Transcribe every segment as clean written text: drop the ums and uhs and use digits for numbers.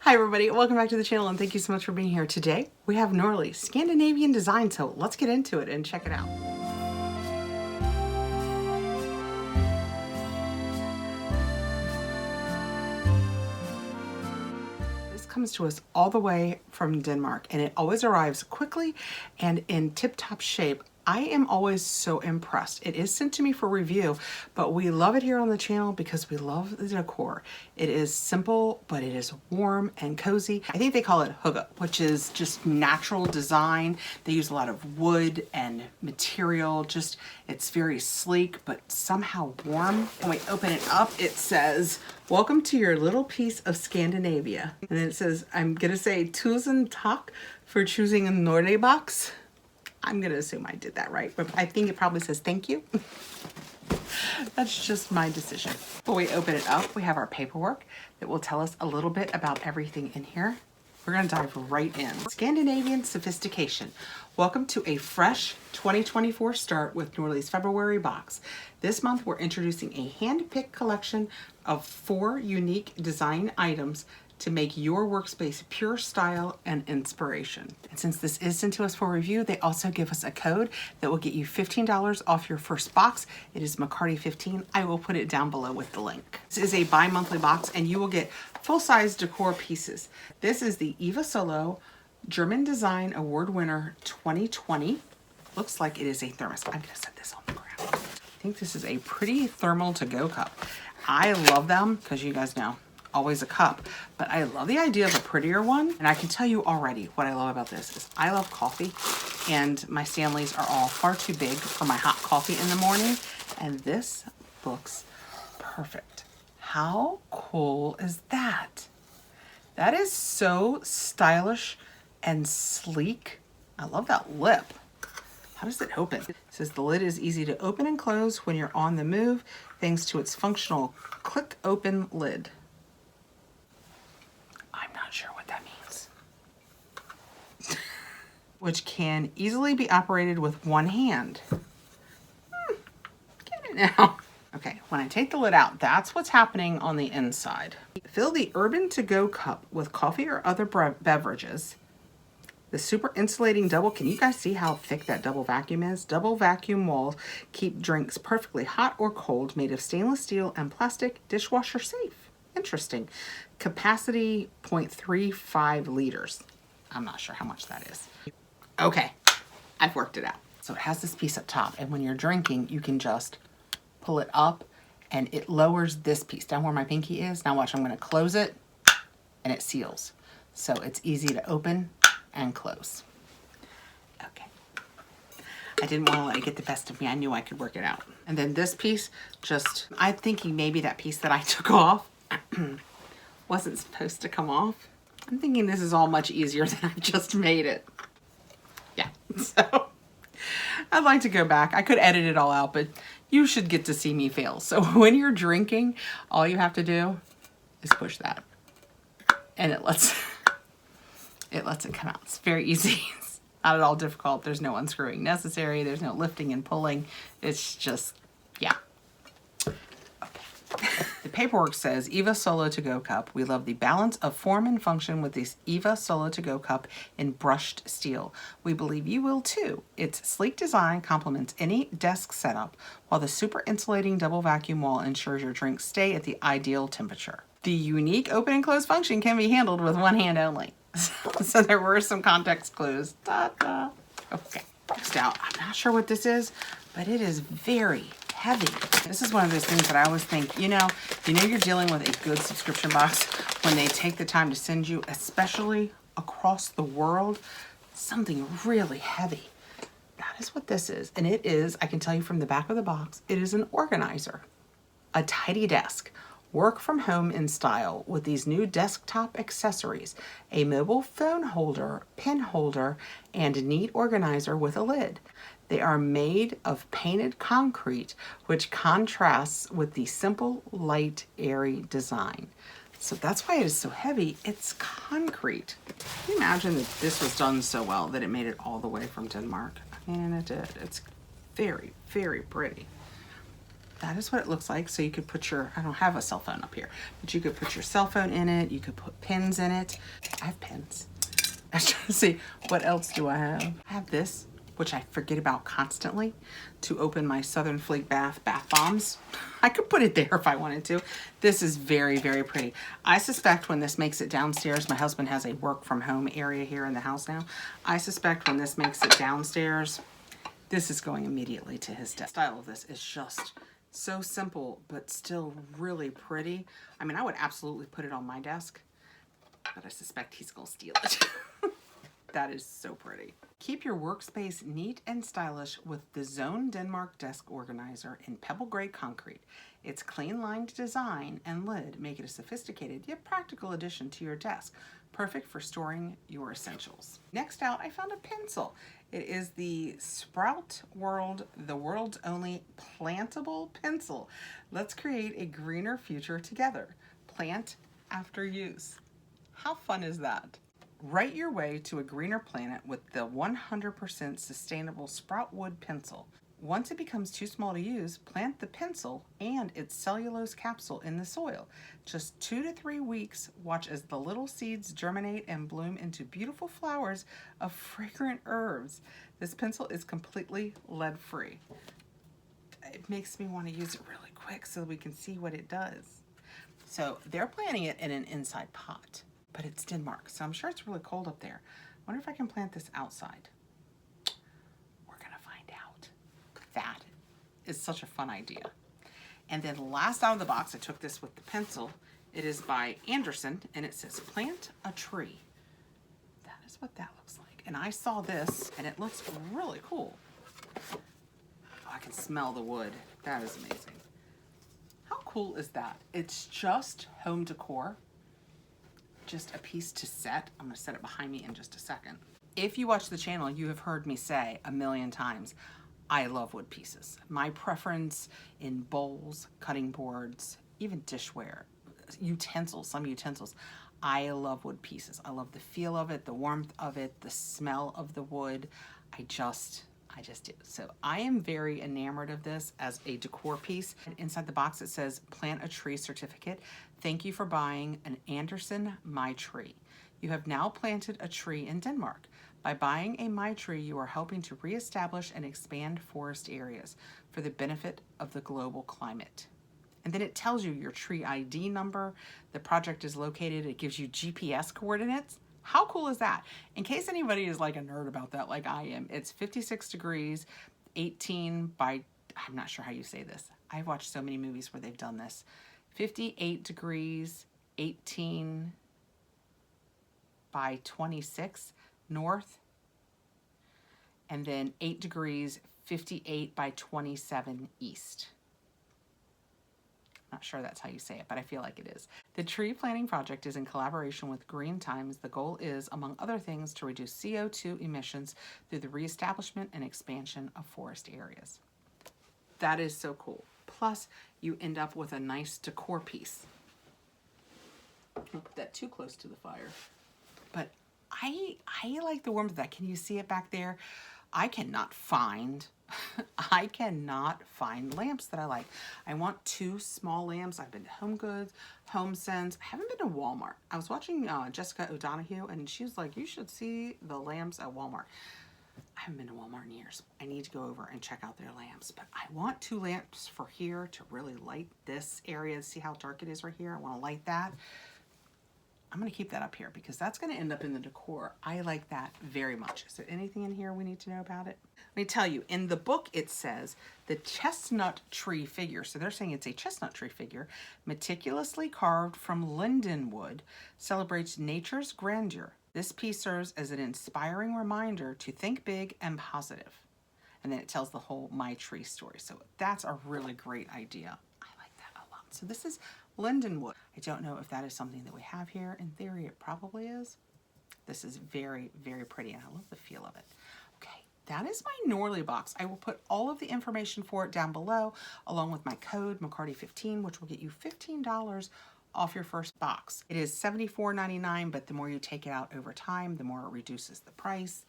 Hi everybody, welcome back to the channel and thank you so much for being here. Today we have Norlii Scandinavian design, so let's get into it and check it out. This comes to us all the way from Denmark and it always arrives quickly and in tip-top shape. I am always so impressed. It is sent to me for review, but we love it here on the channel because we love the decor. It is simple, but it is warm and cozy. I think they call it hygge, which is just natural design. They use a lot of wood and material. Just, it's very sleek, but somehow warm. When we open it up, it says, "Welcome to your little piece of Scandinavia." And then it says, I'm gonna say, "Tusen tak for choosing a Norlii box." I'm gonna assume I did that right, but I think it probably says thank you. That's just my decision. When we open it up, we have our paperwork that will tell us a little bit about everything in here. We're gonna dive right in. Scandinavian sophistication. Welcome to a fresh 2024 start with Norlii's February box. This month, we're introducing a hand-picked collection of 4 unique design items to make your workspace pure style and inspiration. And since this is sent to us for review, they also give us a code that will get you $15 off your first box. It is McCarty15. I will put it down below with the link. This is a bi-monthly box and you will get full-size decor pieces. This is the Eva Solo German Design Award winner 2020. Looks like it is a thermos. I'm gonna set this on the ground. I think this is a pretty thermal to-go cup. I love them because you guys know, always a cup, but I love the idea of a prettier one. And I can tell you already what I love about this is I love coffee and my Stanleys are all far too big for my hot coffee in the morning. And this looks perfect. How cool is that? That is so stylish and sleek. I love that lip. How does it open? It says the lid is easy to open and close when you're on the move, thanks to its functional click open lid. Not sure what that means. Which can easily be operated with one hand. Get it now. Okay, when I take the lid out, that's what's happening on the inside. Fill the Urban To-Go cup with coffee or other beverages. The super insulating double, can you guys see how thick that double vacuum is? Double vacuum walls keep drinks perfectly hot or cold, made of stainless steel and plastic, dishwasher safe. Interesting. Capacity 0.35 liters. I'm not sure how much that is. Okay, I've worked it out. So it has this piece up top, and when you're drinking, you can just pull it up and it lowers this piece down where my pinky is. Now watch, I'm gonna close it and it seals. So it's easy to open and close. Okay. I didn't want to let it get the best of me. I knew I could work it out. And then this piece, just, I'm thinking maybe that piece that I took off wasn't supposed to come off. I'm thinking this is all much easier than I just made it. Yeah, so I'd like to go back. I could edit it all out, but you should get to see me fail. So when you're drinking, all you have to do is push that and it lets it come out. It's very easy. It's not at all difficult. There's no unscrewing necessary. There's no lifting and pulling. It's just, yeah. The paperwork says, Eva Solo To-Go cup. We love the balance of form and function with this Eva Solo To-Go cup in brushed steel. We believe you will too. Its sleek design complements any desk setup, while the super insulating double vacuum wall ensures your drinks stay at the ideal temperature. The unique open and close function can be handled with one hand only. So there were some context clues. Ta-da. Okay, next out. I'm not sure what this is, but it is very heavy. This is one of those things that I always think, you know you're dealing with a good subscription box when they take the time to send you, especially across the world, something really heavy. That is what this is. And it is, I can tell you from the back of the box, it is an organizer. A tidy desk. Work from home in style with these new desktop accessories, a mobile phone holder, pen holder, and a neat organizer with a lid. They are made of painted concrete, which contrasts with the simple, light, airy design. So that's why it is so heavy. It's concrete. Can you imagine that this was done so well that it made it all the way from Denmark? I mean, it did. It's very, very pretty. that is what it looks like. So you could put your, I don't have a cell phone up here, but you could put your cell phone in it. You could put pins in it. I have pins. I was trying to see, what else do I have? I have this, which I forget about constantly, to open my Southern Fleek bath bombs. I could put it there if I wanted to. This is very, very pretty. I suspect when this makes it downstairs, my husband has a work from home area here in the house now. I suspect when this makes it downstairs, this is going immediately to his desk. The style of this is just so simple, but still really pretty. I mean, I would absolutely put it on my desk, but I suspect he's gonna steal it. That is so pretty. Keep your workspace neat and stylish with the Zone Denmark Desk Organizer in pebble gray concrete. Its clean lined design and lid make it a sophisticated yet practical addition to your desk, perfect for storing your essentials. Next out, I found a pencil. It is the Sprout World, the world's only plantable pencil. Let's create a greener future together. Plant after use. How fun is that? Write your way to a greener planet with the 100% sustainable Sprout Wood pencil. Once it becomes too small to use, plant the pencil and its cellulose capsule in the soil. Just 2 to 3 weeks, watch as the little seeds germinate and bloom into beautiful flowers of fragrant herbs. This pencil is completely lead-free. It makes me want to use it really quick so we can see what it does. So they're planting it in an inside pot, but it's Denmark, so I'm sure it's really cold up there. I wonder if I can plant this outside. We're gonna find out. That is such a fun idea. And then last out of the box, I took this with the pencil. It is by Anderson, and it says plant a tree. That is what that looks like. And I saw this, and it looks really cool. Oh, I can smell the wood. That is amazing. How cool is that? It's just home decor. Just a piece to set. I'm gonna set it behind me in just a second. If you watch the channel, you have heard me say a million times, I love wood pieces. My preference in bowls, cutting boards, even dishware, utensils, some utensils, I love wood pieces. I love the feel of it, the warmth of it, the smell of the wood. I just do. So I am very enamored of this as a decor piece. And inside the box it says plant a tree certificate. Thank you for buying an Anderson My Tree. You have now planted a tree in Denmark. By buying a My Tree, you are helping to reestablish and expand forest areas for the benefit of the global climate. And then it tells you your tree ID number, the project is located, it gives you GPS coordinates. How cool is that? In case anybody is like a nerd about that, like I am, it's 56 degrees, 18 by, I'm not sure how you say this. I've watched so many movies where they've done this. 58 degrees, 18 by 26 north, and then 8 degrees, 58 by 27 east. Not sure that's how you say it, but I feel like it is. The tree planting project is in collaboration with Green Times. The goal is, among other things, to reduce CO2 emissions through the reestablishment and expansion of forest areas. That is so cool. Plus, you end up with a nice decor piece. Don't put that too close to the fire. But I like the warmth of that. Can you see it back there? I cannot find lamps that I like. I want 2 small lamps. I've been to Home Goods, Home Sense. I haven't been to Walmart. I was watching Jessica O'Donoghue, and she was like, you should see the lamps at Walmart. I haven't been to Walmart in years. I need to go over and check out their lamps. But I want 2 lamps for here to really light this area. See how dark it is right here? I want to light that. I'm going to keep that up here because that's going to end up in the decor. I like that very much. Is there anything in here we need to know about it? Let me tell you, in the book it says the chestnut tree figure. So they're saying it's a chestnut tree figure, meticulously carved from linden wood, celebrates nature's grandeur. This piece serves as an inspiring reminder to think big and positive. And then it tells the whole My Tree story. So that's a really great idea. I like that a lot. So this is lindenwood. I don't know if that is something that we have here. In theory, it probably is. This is very, very pretty, and I love the feel of it. Okay, that is my Norlii box. I will put all of the information for it down below, along with my code, McCarty15, which will get you $15 off your first box. It is $74.99, but the more you take it out over time, the more it reduces the price.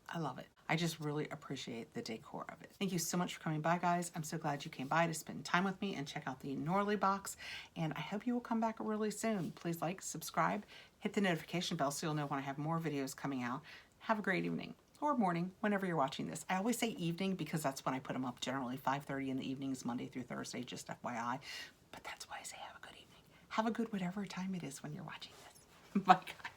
I love it. I just really appreciate the decor of it. Thank you so much for coming by, guys. I'm so glad you came by to spend time with me and check out the Norlii box. And I hope you will come back really soon. Please like, subscribe, hit the notification bell so you'll know when I have more videos coming out. Have a great evening or morning whenever you're watching this. I always say evening because that's when I put them up, generally 5:30 in the evenings, Monday through Thursday, just FYI. But that's why I say have a good evening. Have a good whatever time it is when you're watching this. Bye, guys.